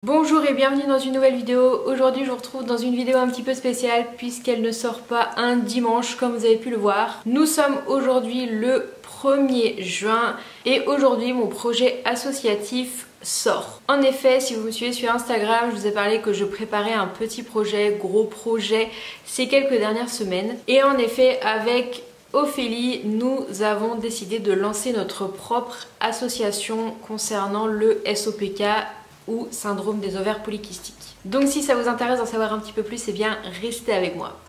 Bonjour et bienvenue dans une nouvelle vidéo. Aujourd'hui je vous retrouve dans une vidéo un petit peu spéciale puisqu'elle ne sort pas un dimanche comme vous avez pu le voir. Nous sommes aujourd'hui le 1er juin et aujourd'hui mon projet associatif sort. En effet, si vous me suivez sur Instagram, je vous ai parlé que je préparais un petit projet, gros projet ces quelques dernières semaines. Et en effet, avec Ophélie, nous avons décidé de lancer notre propre association concernant le SOPK ou syndrome des ovaires polykystiques. Donc si ça vous intéresse d'en savoir un petit peu plus, eh bien restez avec moi.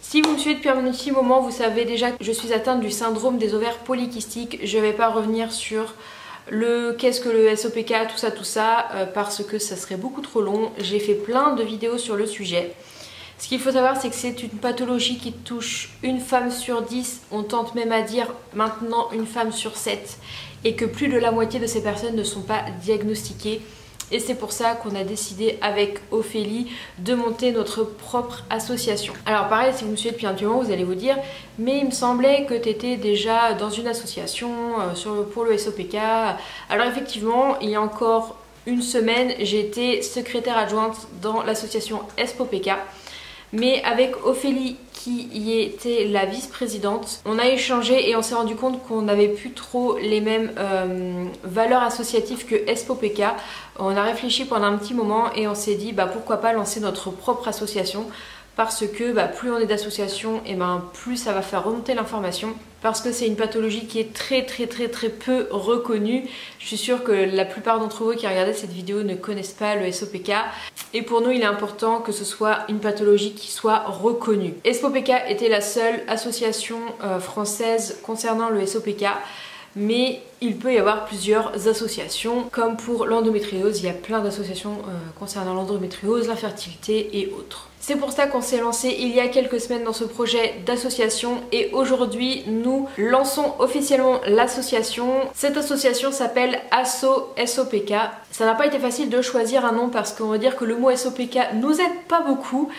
Si vous me suivez depuis un petit moment, vous savez déjà que je suis atteinte du syndrome des ovaires polykystiques. Je ne vais pas revenir sur qu'est-ce que le SOPK, tout ça, parce que ça serait beaucoup trop long. J'ai fait plein de vidéos sur le sujet. Ce qu'il faut savoir, c'est que c'est une pathologie qui touche une femme sur 10, on tente même à dire maintenant une femme sur 7, et que plus de la moitié de ces personnes ne sont pas diagnostiquées. Et c'est pour ça qu'on a décidé avec Ophélie de monter notre propre association. Alors pareil, si vous me suivez depuis un petit moment, vous allez vous dire « mais il me semblait que tu étais déjà dans une association pour le SOPK ». Alors effectivement, il y a encore une semaine, j'étais secrétaire adjointe dans l'association SPOPK. Mais avec Ophélie qui y était la vice-présidente, on a échangé et on s'est rendu compte qu'on n'avait plus trop les mêmes valeurs associatives que SPOPK. On a réfléchi pendant un petit moment et on s'est dit pourquoi pas lancer notre propre association, parce que plus on est d'association, et plus ça va faire remonter l'information, parce que c'est une pathologie qui est très peu reconnue. Je suis sûre que la plupart d'entre vous qui regardez cette vidéo ne connaissent pas le SOPK, et pour nous il est important que ce soit une pathologie qui soit reconnue. SPOPK était la seule association française concernant le SOPK, mais il peut y avoir plusieurs associations, comme pour l'endométriose, il y a plein d'associations concernant l'endométriose, l'infertilité et autres. C'est pour ça qu'on s'est lancé il y a quelques semaines dans ce projet d'association et aujourd'hui nous lançons officiellement l'association. Cette association s'appelle Asso SOPK. Ça n'a pas été facile de choisir un nom parce qu'on va dire que le mot SOPK nous aide pas beaucoup.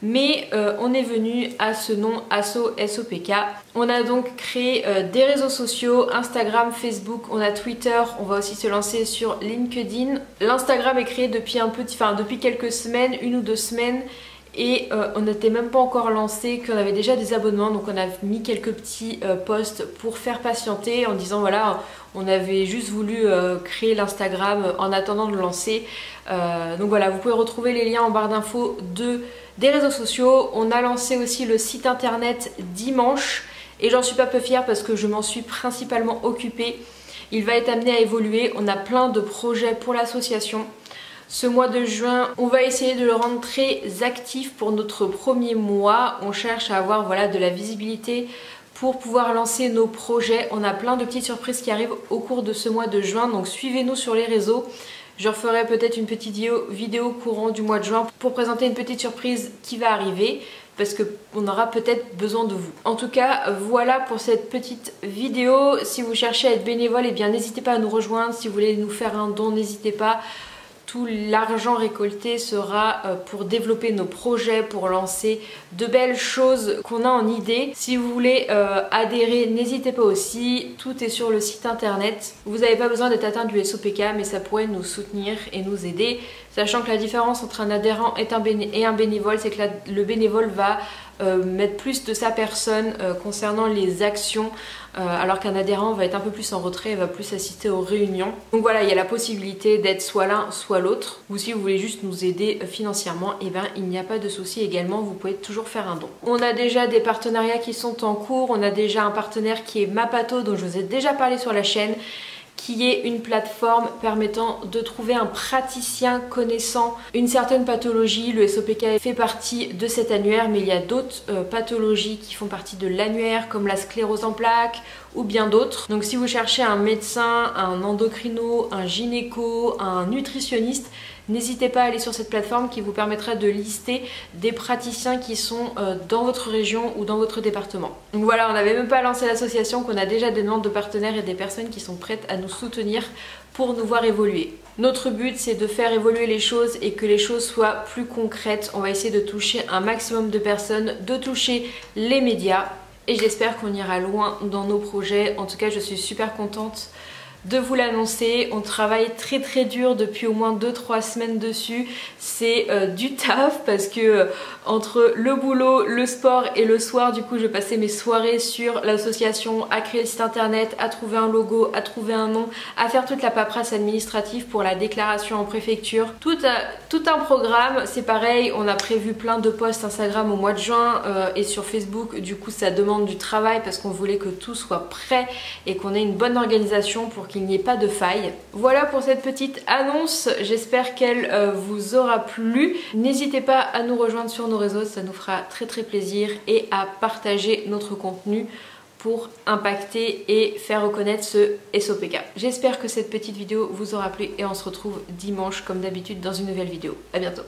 Mais on est venu à ce nom Asso SOPK. On a donc créé des réseaux sociaux, Instagram, Facebook, on a Twitter, on va aussi se lancer sur LinkedIn. L'Instagram est créé depuis quelques semaines, 1 ou 2 semaines. Et on n'était même pas encore lancé, qu'on avait déjà des abonnements, donc on a mis quelques petits posts pour faire patienter en disant voilà, on avait juste voulu créer l'Instagram en attendant de le lancer. Donc voilà, vous pouvez retrouver les liens en barre d'infos des réseaux sociaux. On a lancé aussi le site internet dimanche et j'en suis pas peu fière parce que je m'en suis principalement occupée. Il va être amené à évoluer, on a plein de projets pour l'association. Ce mois de juin, on va essayer de le rendre très actif pour notre premier mois. On cherche à avoir de la visibilité pour pouvoir lancer nos projets. On a plein de petites surprises qui arrivent au cours de ce mois de juin, donc suivez-nous sur les réseaux. Je referai peut-être une petite vidéo courant du mois de juin pour présenter une petite surprise qui va arriver, parce qu'on aura peut-être besoin de vous. En tout cas, voilà pour cette petite vidéo. Si vous cherchez à être bénévole, eh bien n'hésitez pas à nous rejoindre. Si vous voulez nous faire un don, n'hésitez pas. Tout l'argent récolté sera pour développer nos projets, pour lancer de belles choses qu'on a en idée. Si vous voulez adhérer, n'hésitez pas aussi. Tout est sur le site internet. Vous n'avez pas besoin d'être atteint du SOPK, mais ça pourrait nous soutenir et nous aider. Sachant que la différence entre un adhérent et un bénévole, c'est que le bénévole va mettre plus de sa personne concernant les actions, alors qu'un adhérent va être un peu plus en retrait et va plus assister aux réunions. Donc voilà, il y a la possibilité d'être soit l'un soit l'autre, ou si vous voulez juste nous aider financièrement, et il n'y a pas de souci également, vous pouvez toujours faire un don. On a déjà des partenariats qui sont en cours, on a déjà un partenaire qui est Mapato dont je vous ai déjà parlé sur la chaîne, qui est une plateforme permettant de trouver un praticien connaissant une certaine pathologie. Le SOPK fait partie de cet annuaire, mais il y a d'autres pathologies qui font partie de l'annuaire, comme la sclérose en plaques ou bien d'autres. Donc si vous cherchez un médecin, un endocrino, un gynéco, un nutritionniste, n'hésitez pas à aller sur cette plateforme qui vous permettra de lister des praticiens qui sont dans votre région ou dans votre département. Donc voilà, on n'avait même pas lancé l'association qu'on a déjà des demandes de partenaires et des personnes qui sont prêtes à nous soutenir pour nous voir évoluer. Notre but, c'est de faire évoluer les choses et que les choses soient plus concrètes. On va essayer de toucher un maximum de personnes, de toucher les médias et j'espère qu'on ira loin dans nos projets. En tout cas, je suis super contente de vous l'annoncer. On travaille très dur depuis au moins 2-3 semaines dessus. C'est du taf parce que entre le boulot, le sport et le soir, du coup je passais mes soirées sur l'association, à créer le site internet, à trouver un logo, à trouver un nom, à faire toute la paperasse administrative pour la déclaration en préfecture. Tout un programme. C'est pareil, on a prévu plein de posts Instagram au mois de juin et sur Facebook. Du coup ça demande du travail parce qu'on voulait que tout soit prêt et qu'on ait une bonne organisation pour qu'il n'y ait pas de faille. Voilà pour cette petite annonce, j'espère qu'elle vous aura plu. N'hésitez pas à nous rejoindre sur nos réseaux, ça nous fera très plaisir, et à partager notre contenu pour impacter et faire reconnaître ce SOPK. J'espère que cette petite vidéo vous aura plu et on se retrouve dimanche comme d'habitude dans une nouvelle vidéo. À bientôt.